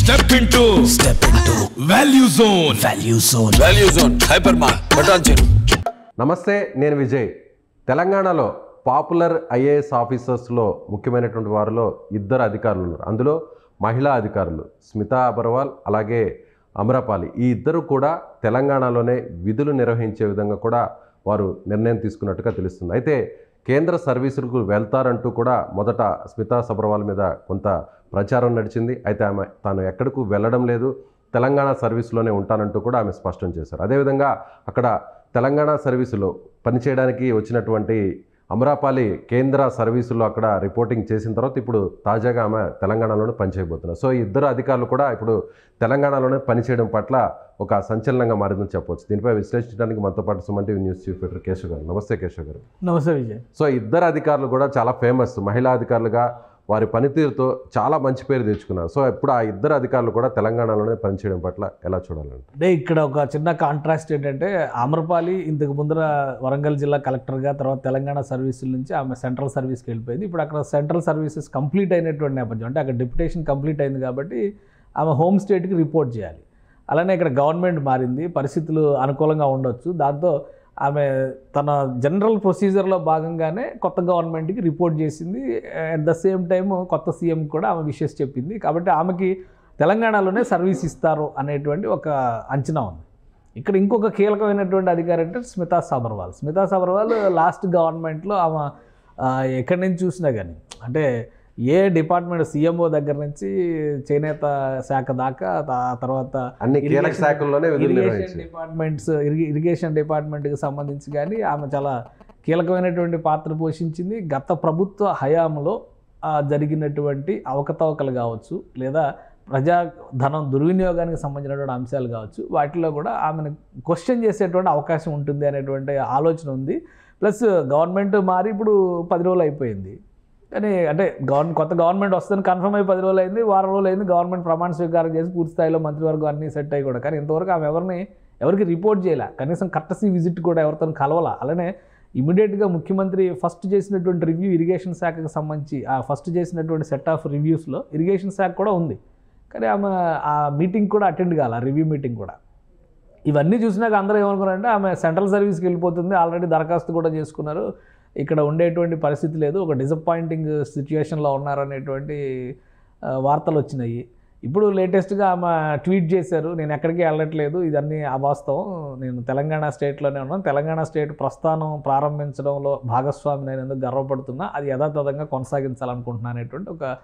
Step into Value Zone. Value Zone. Hypermart. Button. నమస్తే, నేను విజయ్. తెలంగాణలో పాపులర్ ఐఏఎస్ ఆఫీసర్స్లో ముఖ్యమైనటువంటి వారిలో ఇద్దరు అధికారులు ఉన్నారు. అందులో మహిళా అధికారులు స్మితా అబర్వాల్ అలాగే అమ్రపాలి. ఈ ఇద్దరు కూడా తెలంగాణలోనే విధులు నిర్వహించే విధంగా కూడా వారు నిర్ణయం తీసుకున్నట్టుగా తెలుస్తుంది. అయితే కేంద్ర సర్వీసులకు వెళ్తారంటూ కూడా మొదట స్మితా సబర్వాల్ మీద కొంత ప్రచారం నడిచింది. అయితే ఆమె తాను ఎక్కడకు వెళ్ళడం లేదు, తెలంగాణ సర్వీసులోనే ఉంటానంటూ కూడా ఆమె స్పష్టం చేశారు. అదేవిధంగా అక్కడ తెలంగాణ సర్వీసులో పనిచేయడానికి వచ్చినటువంటి అమ్రపాలి కేంద్ర సర్వీసుల్లో అక్కడ రిపోర్టింగ్ చేసిన తర్వాత ఇప్పుడు తాజాగా ఆమె తెలంగాణలోనే పనిచేయబోతున్నారు. సో ఇద్దరు అధికారులు కూడా ఇప్పుడు తెలంగాణలోనే పనిచేయడం పట్ల ఒక సంచలనంగా మారిందని చెప్పవచ్చు. దీనిపై విశ్లేషించడానికి మనతో పాటు Suman TV news chief editor Keshav గారు. నమస్తే కేశవ్ గారు. నమస్తే విజయ్. సో ఇద్దరు అధికారులు కూడా చాలా ఫేమస్ మహిళా అధికారులుగా వారి పనితీరుతో చాలా మంచి పేరు తెచ్చుకున్నారు. సో ఇప్పుడు ఆ ఇద్దరు అధికారులు కూడా తెలంగాణలోనే పనిచేయడం పట్ల ఎలా చూడాలంటే, అంటే ఇక్కడ ఒక చిన్న కాంట్రాస్ట్ ఏంటంటే అమ్రపాలి ఇంతకు ముందర వరంగల్ జిల్లా కలెక్టర్గా, తర్వాత తెలంగాణ సర్వీసుల నుంచి ఆమె సెంట్రల్ సర్వీస్కి వెళ్ళిపోయింది. ఇప్పుడు అక్కడ సెంట్రల్ సర్వీసెస్ కంప్లీట్ అయినటువంటి నేపథ్యం, అంటే అక్కడ డిప్యుటేషన్ కంప్లీట్ అయింది కాబట్టి ఆమె హోమ్ స్టేట్కి రిపోర్ట్ చేయాలి. అలానే ఇక్కడ గవర్నమెంట్ మారింది, పరిస్థితులు అనుకూలంగా ఉండొచ్చు. దాంతో ఆమె తన జనరల్ ప్రొసీజర్లో భాగంగానే కొత్త గవర్నమెంట్కి రిపోర్ట్ చేసింది. అట్ ద సేమ్ టైం కొత్త సీఎం కూడా ఆమె విషెస్ చెప్పింది. కాబట్టి ఆమెకి తెలంగాణలోనే సర్వీస్ ఇస్తారు అనేటువంటి ఒక అంచనా ఉంది. ఇక్కడ ఇంకొక కీలకమైనటువంటి అధికారి అంటే స్మితా సబర్వాల్. స్మితా సబర్వాల్ లాస్ట్ గవర్నమెంట్లో ఆమె ఎక్కడి నుంచి చూసినా కానీ, అంటే ఏ డిపార్ట్మెంట్ సీఎంఓ దగ్గర నుంచి చేనేత శాఖ దాకా, తర్వాత అన్ని కీలక శాఖల్లోనే ఇరిగేషన్ డిపార్ట్మెంట్కి సంబంధించి కానీ ఆమె చాలా కీలకమైనటువంటి పాత్ర పోషించింది. గత ప్రభుత్వ హయాంలో జరిగినటువంటి అవకతవకలు కావచ్చు, లేదా ప్రజాధనం దుర్వినియోగానికి సంబంధించినటువంటి అంశాలు కావచ్చు, వాటిలో కూడా ఆమెను క్వశ్చన్ చేసేటువంటి అవకాశం ఉంటుంది అనేటువంటి ఆలోచన ఉంది. ప్లస్ గవర్నమెంట్ మారి ఇప్పుడు 10 రోజులు అయిపోయింది. కానీ అంటే కొత్త గవర్నమెంట్ వస్తుందని కన్ఫర్మ్ అయ్యి 10 రోజులు అయింది, వారం రోజులు అయింది. గవర్నమెంట్ ప్రమాణ స్వీకారం చేసి పూర్తి స్థాయిలో మంత్రివర్గం అన్నీ సెట్ అయ్యి కూడా, కానీ ఇంతవరకు ఆమె ఎవరికి రిపోర్ట్ చేయలే, కనీసం కర్టసీ విజిట్ కూడా ఎవరితో కలవాల. అలానే ఇమీడియట్గా ముఖ్యమంత్రి ఫస్ట్ చేసినటువంటి రివ్యూ ఇరిగేషన్ శాఖకు సంబంధించి ఆ ఫస్ట్ చేసినటువంటి సెట్ ఆఫ్ రివ్యూస్లో ఇరిగేషన్ శాఖ కూడా ఉంది, కానీ ఆమె ఆ మీటింగ్ కూడా అటెండ్ కాల, రివ్యూ మీటింగ్ కూడా. ఇవన్నీ చూసినాక అందరూ ఏమనుకున్నారంటే ఆమె సెంట్రల్ సర్వీస్కి వెళ్ళిపోతుంది, ఆల్రెడీ దరఖాస్తు కూడా చేసుకున్నారు, ఇక్కడ ఉండేటువంటి పరిస్థితి లేదు, ఒక డిసప్పాయింటింగ్ సిచ్యువేషన్లో ఉన్నారనేటువంటి వార్తలు వచ్చినాయి. ఇప్పుడు లేటెస్ట్గా ఆమె ట్వీట్ చేశారు, నేను ఎక్కడికి వెళ్ళట్లేదు, ఇదన్నీ అవాస్తవం, నేను తెలంగాణ స్టేట్లోనే ఉన్నాను, తెలంగాణ స్టేట్ ప్రస్థానం ప్రారంభించడంలో భాగస్వామిని అయినందుకు గర్వపడుతున్నా, అది యథాతథంగా కొనసాగించాలనుకుంటున్నా అనేటువంటి ఒక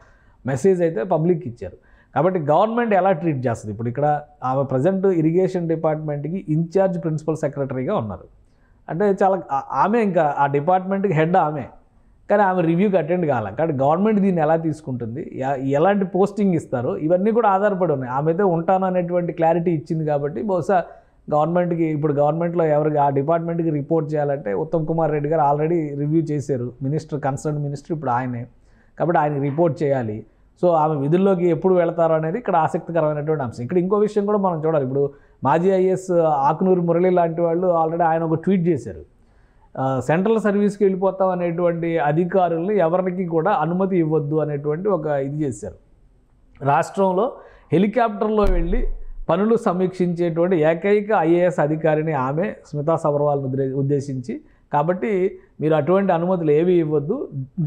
మెసేజ్ అయితే పబ్లిక్ ఇచ్చారు. కాబట్టి గవర్నమెంట్ ఎలా ట్రీట్ చేస్తుంది, ఇప్పుడు ఇక్కడ ఆమె ప్రజెంట్ ఇరిగేషన్ డిపార్ట్మెంట్కి ఇన్ఛార్జ్ ప్రిన్సిపల్ సెక్రటరీగా ఉన్నారు. అంటే చాలా ఆమె ఇంకా ఆ డిపార్ట్మెంట్కి హెడ్ ఆమె, కానీ ఆమె రివ్యూకి అటెండ్ కావాలి. కాబట్టి గవర్నమెంట్ దీన్ని ఎలా తీసుకుంటుంది, ఎలాంటి పోస్టింగ్ ఇస్తారు, ఇవన్నీ కూడా ఆధారపడి ఉన్నాయి. ఆమె అయితే ఉంటాను అనేటువంటి క్లారిటీ ఇచ్చింది కాబట్టి బహుశా గవర్నమెంట్కి, ఇప్పుడు గవర్నమెంట్లో ఎవరికి ఆ డిపార్ట్మెంట్కి రిపోర్ట్ చేయాలంటే ఉత్తమ్ కుమార్ రెడ్డి గారు ఆల్రెడీ రివ్యూ చేశారు, కన్సర్న్ మినిస్టర్ ఇప్పుడు ఆయనే, కాబట్టి ఆయనకి రిపోర్ట్ చేయాలి. సో ఆమె విధుల్లోకి ఎప్పుడు వెళతారో అనేది ఇక్కడ ఆసక్తికరమైనటువంటి అంశం. ఇక్కడ ఇంకో విషయం కూడా మనం చూడాలి. ఇప్పుడు మాజీ ఐఏఎస్ ఆకునూరు మురళి లాంటి వాళ్ళు ఆల్రెడీ ఆయన ఒక ట్వీట్ చేశారు, సెంట్రల్ సర్వీస్కి వెళ్ళిపోతాం అనేటువంటి అధికారుల్ని ఎవరికి కూడా అనుమతి ఇవ్వద్దు అనేటువంటి ఒక ఇది చేశారు. రాష్ట్రంలో హెలికాప్టర్లో వెళ్ళి పనులు సమీక్షించేటువంటి ఏకైక ఐఏఎస్ అధికారిని ఆమె స్మితా సబర్వాల్ను ఉద్దేశించి, కాబట్టి మీరు అటువంటి అనుమతులు ఏవి ఇవ్వద్దు,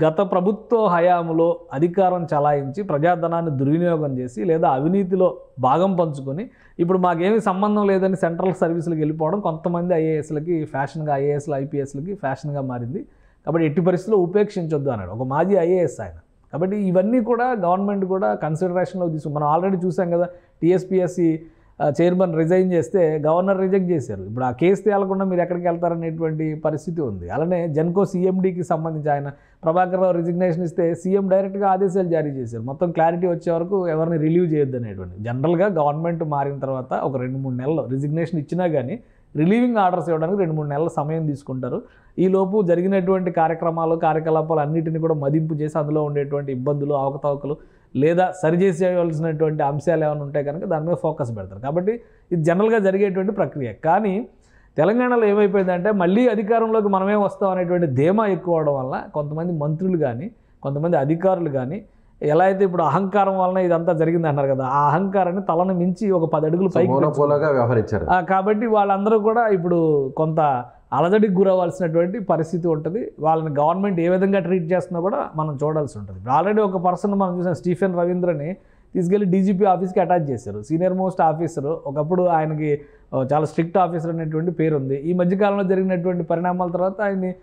గత ప్రభుత్వ హయాంలో అధికారం చలాయించి ప్రజాధనాన్ని దుర్వినియోగం చేసి లేదా అవినీతిలో భాగం పంచుకొని ఇప్పుడు మాకేమీ సంబంధం లేదని సెంట్రల్ సర్వీసులకు వెళ్ళిపోవడం కొంతమంది ఐఏఎస్లకి ఫ్యాషన్గా, ఐఏఎస్లు ఐపీఎస్లకి ఫ్యాషన్గా మారింది. కాబట్టి ఎట్టి పరిస్థితుల్లో ఉపేక్షించొద్దు అన్నాడు ఒక మాజీ ఐఏఎస్ ఆయన. కాబట్టి ఇవన్నీ కూడా గవర్నమెంట్ కూడా కన్సిడరేషన్లో తీసుకుని, మనం ఆల్రెడీ చూసాం కదా, టీఎస్పీఎస్సీ చైర్మన్ రిజైన్ చేస్తే గవర్నర్ రిజెక్ట్ చేశారు. ఇప్పుడు ఆ కేసు తేలకుండా మీరు ఎక్కడికి వెళ్తారనేటువంటి పరిస్థితి ఉంది. అలానే జెన్కో సీఎండీకి సంబంధించి ఆయన ప్రభాకర్ రావు రిజిగ్నేషన్ ఇస్తే సీఎం డైరెక్ట్గా ఆదేశాలు జారీ చేశారు, మొత్తం క్లారిటీ వచ్చే వరకు ఎవరిని రిలీవ్ చేయొద్దు అనేటువంటి. జనరల్గా గవర్నమెంట్ మారిన తర్వాత ఒక 2-3 నెలలు రిజిగ్నేషన్ ఇచ్చినా కానీ రిలీవింగ్ ఆర్డర్స్ ఇవ్వడానికి 2-3 నెలల సమయం తీసుకుంటారు. ఈలోపు జరిగినటువంటి కార్యకలాపాలు అన్నింటినీ కూడా మదింపు చేసి అందులో ఉండేటువంటి ఇబ్బందులు, అవకతవకలు లేదా సరిచేసేయవలసినటువంటి అంశాలు ఏమైనా ఉంటే కనుక దాని మీద ఫోకస్ పెడతారు. కాబట్టి ఇది జనరల్గా జరిగేటువంటి ప్రక్రియ. కానీ తెలంగాణలో ఏమైపోయిందంటే మళ్ళీ అధికారంలోకి మనమే వస్తాం అనేటువంటి ధీమా ఎక్కువ అవడం వల్ల కొంతమంది మంత్రులు కానీ కొంతమంది అధికారులు కానీ ఎలా అయితే ఇప్పుడు అహంకారం వలన ఇదంతా జరిగింది అన్నారు కదా, ఆ అహంకారాన్ని తలను మించి ఒక 10 అడుగులు పైకి మోనోపోలోగా వ్యవహరించారు. కాబట్టి వాళ్ళందరూ కూడా ఇప్పుడు కొంత అలజడికి గురవ్వాల్సినటువంటి పరిస్థితి ఉంటుంది. వాళ్ళని గవర్నమెంట్ ఏ విధంగా ట్రీట్ చేస్తుందో కూడా మనం చూడాల్సి ఉంటుంది. ఆల్రెడీ ఒక పర్సన్ మనం చూసాం, స్టీఫెన్ రవీంద్రని తీసుకెళ్లి డీజీపీ ఆఫీస్కి అటాచ్ చేశారు. సీనియర్ మోస్ట్ ఆఫీసరు, ఒకప్పుడు ఆయనకి చాలా స్ట్రిక్ట్ ఆఫీసర్ అనేటువంటి పేరు ఉంది. ఈ మధ్యకాలంలో జరిగినటువంటి పరిణామాల తర్వాత ఆయన్ని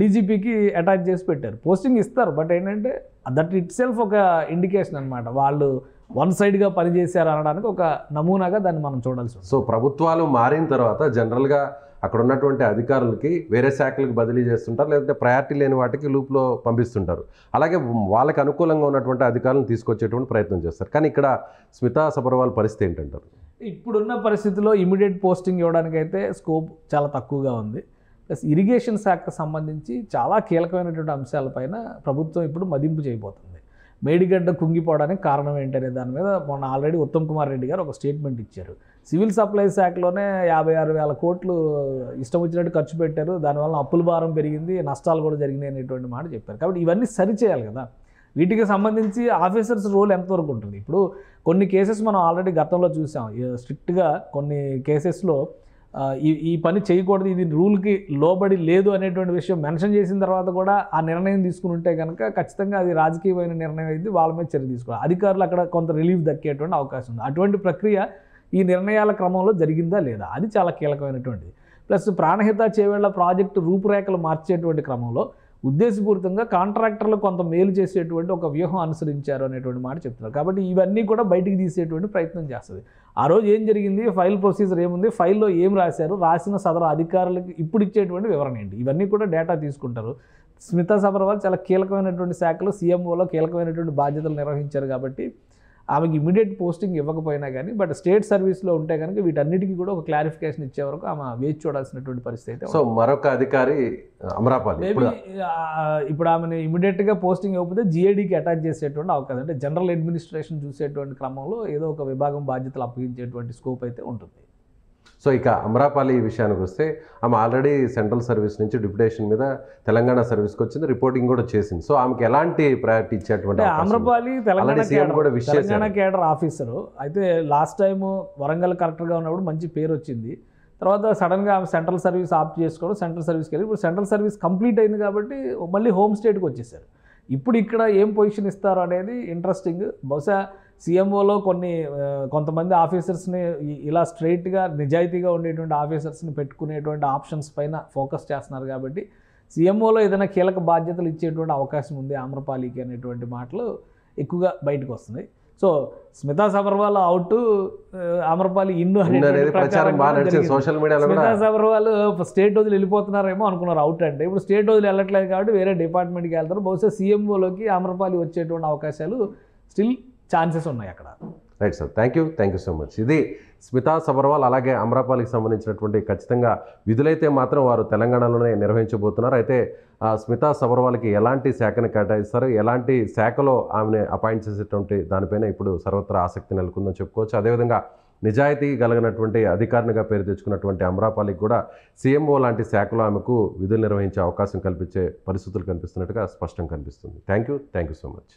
డీజీపీకి అటాచ్ చేసి పెట్టారు. పోస్టింగ్ ఇస్తారు, బట్ ఏంటంటే దట్ ఇట్ సెల్ఫ్ ఒక ఇండికేషన్ అనమాట, వాళ్ళు వన్ సైడ్గా పనిచేశారు అనడానికి ఒక నమూనాగా దాన్ని మనం చూడాల్సి ఉంది. సో ప్రభుత్వాలు మారిన తర్వాత జనరల్గా అక్కడ ఉన్నటువంటి అధికారులకి వేరే శాఖలకు బదిలీ చేస్తుంటారు, లేదంటే ప్రయారిటీ లేని వాటికి లూప్లో పంపిస్తుంటారు. అలాగే వాళ్ళకి అనుకూలంగా ఉన్నటువంటి అధికారులను తీసుకొచ్చేటువంటి ప్రయత్నం చేస్తారు. కానీ ఇక్కడ స్మితా సబర్వాల్ పరిస్థితి ఏంటంటారు? ఇప్పుడున్న పరిస్థితిలో ఇమీడియట్ పోస్టింగ్ ఇవ్వడానికైతే స్కోప్ చాలా తక్కువగా ఉంది. ప్లస్ ఇరిగేషన్ శాఖకు సంబంధించి చాలా కీలకమైనటువంటి అంశాలపైన ప్రభుత్వం ఇప్పుడు మదింపు చేయబోతుంది. మేడిగడ్డ కుంగిపోవడానికి కారణం ఏంటనే దాని మీద మొన్న ఆల్రెడీ ఉత్తమ్ కుమార్ రెడ్డి గారు ఒక స్టేట్మెంట్ ఇచ్చారు. సివిల్ సప్లై శాఖలోనే 56,000 కోట్లు ఇష్టం వచ్చినట్టు ఖర్చు పెట్టారు, దానివల్ల అప్పుల భారం పెరిగింది, నష్టాలు కూడా జరిగినాయి అనేటువంటి మాట చెప్పారు. కాబట్టి ఇవన్నీ సరిచేయాలి కదా. వీటికి సంబంధించి ఆఫీసర్స్ రోల్ ఎంతవరకు ఉంటుంది? ఇప్పుడు కొన్ని కేసెస్ మనం ఆల్రెడీ గతంలో చూసాం. స్ట్రిక్ట్గా కొన్ని కేసెస్లో ఈ పని చేయకూడదు, ఇది రూల్కి లోబడి లేదు అనేటువంటి విషయం మెన్షన్ చేసిన తర్వాత కూడా ఆ నిర్ణయం తీసుకుని ఉంటే కనుక ఖచ్చితంగా అది రాజకీయమైన నిర్ణయం అయింది, వాళ్ళ మీద చర్య తీసుకోవాలి. అధికారులు అక్కడ కొంత రిలీఫ్ దక్కేటువంటి అవకాశం ఉంది. అటువంటి ప్రక్రియ ఈ నిర్ణయాల క్రమంలో జరిగిందా లేదా, అది చాలా కీలకమైనటువంటిది. ప్లస్ ప్రాణహిత చేవేళ్ల ప్రాజెక్టు రూపురేఖలు మార్చేటువంటి క్రమంలో ఉద్దేశపూరితంగా కాంట్రాక్టర్లు కొంత మేలు చేసేటువంటి ఒక వ్యూహం అనుసరించారు అనేటువంటి మాట చెప్తున్నారు. కాబట్టి ఇవన్నీ కూడా బయటికి తీసేటువంటి ప్రయత్నం చేస్తుంది. ఆ రోజు ఏం జరిగింది, ఫైల్ ప్రొసీజర్ ఏముంది, ఫైల్లో ఏం రాశారు, రాసిన సదరు అధికారులకు ఇప్పుడు ఇచ్చేటువంటి వివరణ ఏంటి, ఇవన్నీ కూడా డేటా తీసుకుంటారు. స్మితా సబర్వాల్ చాలా కీలకమైనటువంటి శాఖలో సీఎంఓలో కీలకమైనటువంటి బాధ్యతలు నిర్వహించారు. కాబట్టి ఆమెకి ఇమీడియట్ పోస్టింగ్ ఇవ్వకపోయినా కానీ, బట్ స్టేట్ సర్వీస్లో ఉంటే కనుక వీటన్నిటికీ కూడా ఒక క్లారిఫికేషన్ ఇచ్చే వరకు ఆమె వేచి చూడాల్సినటువంటి పరిస్థితి అయితే. సో మరొక అధికారి అమరాపాలి మేబీ ఇప్పుడు ఆమెను ఇమీడియట్గా పోస్టింగ్ ఇవ్వకపోతే జిఏడీకి అటాచ్ చేసేటువంటి అవకాశం, అంటే జనరల్ అడ్మినిస్ట్రేషన్ చూసేటువంటి క్రమంలో ఏదో ఒక విభాగం బాధ్యతలు అప్పగించేటువంటి స్కోప్ అయితే ఉంటుంది. సో ఇక అమరాపాలి విషయానికి వస్తే ఆమె ఆల్రెడీ సెంట్రల్ సర్వీస్ నుంచి డిప్యుటేషన్ మీద తెలంగాణ సర్వీస్కి వచ్చింది, రిపోర్టింగ్ కూడా చేసింది. సో ఆమెకి ఎలాంటి ప్రయారిటీ ఇచ్చేటువంటి అమరాపాలి తెలంగాణ కేడర్ ఆఫీసరు అయితే లాస్ట్ టైం వరంగల్ కలెక్టర్గా ఉన్నప్పుడు మంచి పేరు వచ్చింది. తర్వాత సడన్గా ఆమె సెంట్రల్ సర్వీస్ ఆప్ట్ చేసుకోవడం, సెంట్రల్ సర్వీస్కి వెళ్ళి ఇప్పుడు సెంట్రల్ సర్వీస్ కంప్లీట్ అయింది కాబట్టి మళ్ళీ హోమ్ స్టేట్కి వచ్చేసారు. ఇప్పుడు ఇక్కడ ఏం పొజిషన్ ఇస్తారు అనేది ఇంట్రెస్టింగ్. బహుశా సీఎంఓలో కొంతమంది ఆఫీసర్స్ని ఇలా స్ట్రైట్గా నిజాయితీగా ఉండేటువంటి ఆఫీసర్స్ని పెట్టుకునేటువంటి ఆప్షన్స్ పైన ఫోకస్ చేస్తున్నారు. కాబట్టి సీఎంఓలో ఏదైనా కీలక బాధ్యతలు ఇచ్చేటువంటి అవకాశం ఉంది ఆమ్రపాలికి అనేటువంటి మాటలు ఎక్కువగా బయటకు వస్తున్నాయి. సో స్మితా సబర్వాల్ అవుట్, ఆమ్రపాలి ఇన్ను అనేది సోషల్ మీడియాలో. స్మితా సబర్వాల్ స్టేట్ వదిలి వెళ్ళిపోతున్నారేమో అనుకున్నారు అవుట్ అంటే, ఇప్పుడు స్టేట్ వదిలి వెళ్ళట్లేదు కాబట్టి వేరే డిపార్ట్మెంట్కి వెళ్తారు. బహుశా సీఎంఓలోకి ఆమ్రపాలి వచ్చేటువంటి అవకాశాలు స్టిల్ ఛాన్సెస్ ఉన్నాయి అక్కడ. Right sir, thank you so much. ఇది స్మితా సబర్వాల్ అలాగే అమరాపాలికి సంబంధించినటువంటి ఖచ్చితంగా విధులైతే మాత్రం వారు తెలంగాణలోనే నిర్వహించబోతున్నారు. అయితే స్మితా సబర్వాల్కి ఎలాంటి శాఖను కేటాయిస్తారు, ఎలాంటి శాఖలో ఆమెను అపాయింట్ చేసేటువంటి దానిపైన ఇప్పుడు సర్వత్రా ఆసక్తి నెలకొందని చెప్పుకోవచ్చు. అదేవిధంగా నిజాయితీ కలిగినటువంటి అధికారినిగా పేరు తెచ్చుకున్నటువంటి అమరాపాలికి కూడా సీఎంఓ లాంటి శాఖలో ఆమెకు విధులు నిర్వహించే అవకాశం కల్పించే పరిస్థితులు కనిపిస్తున్నట్టుగా స్పష్టం కనిపిస్తుంది. Thank you so much.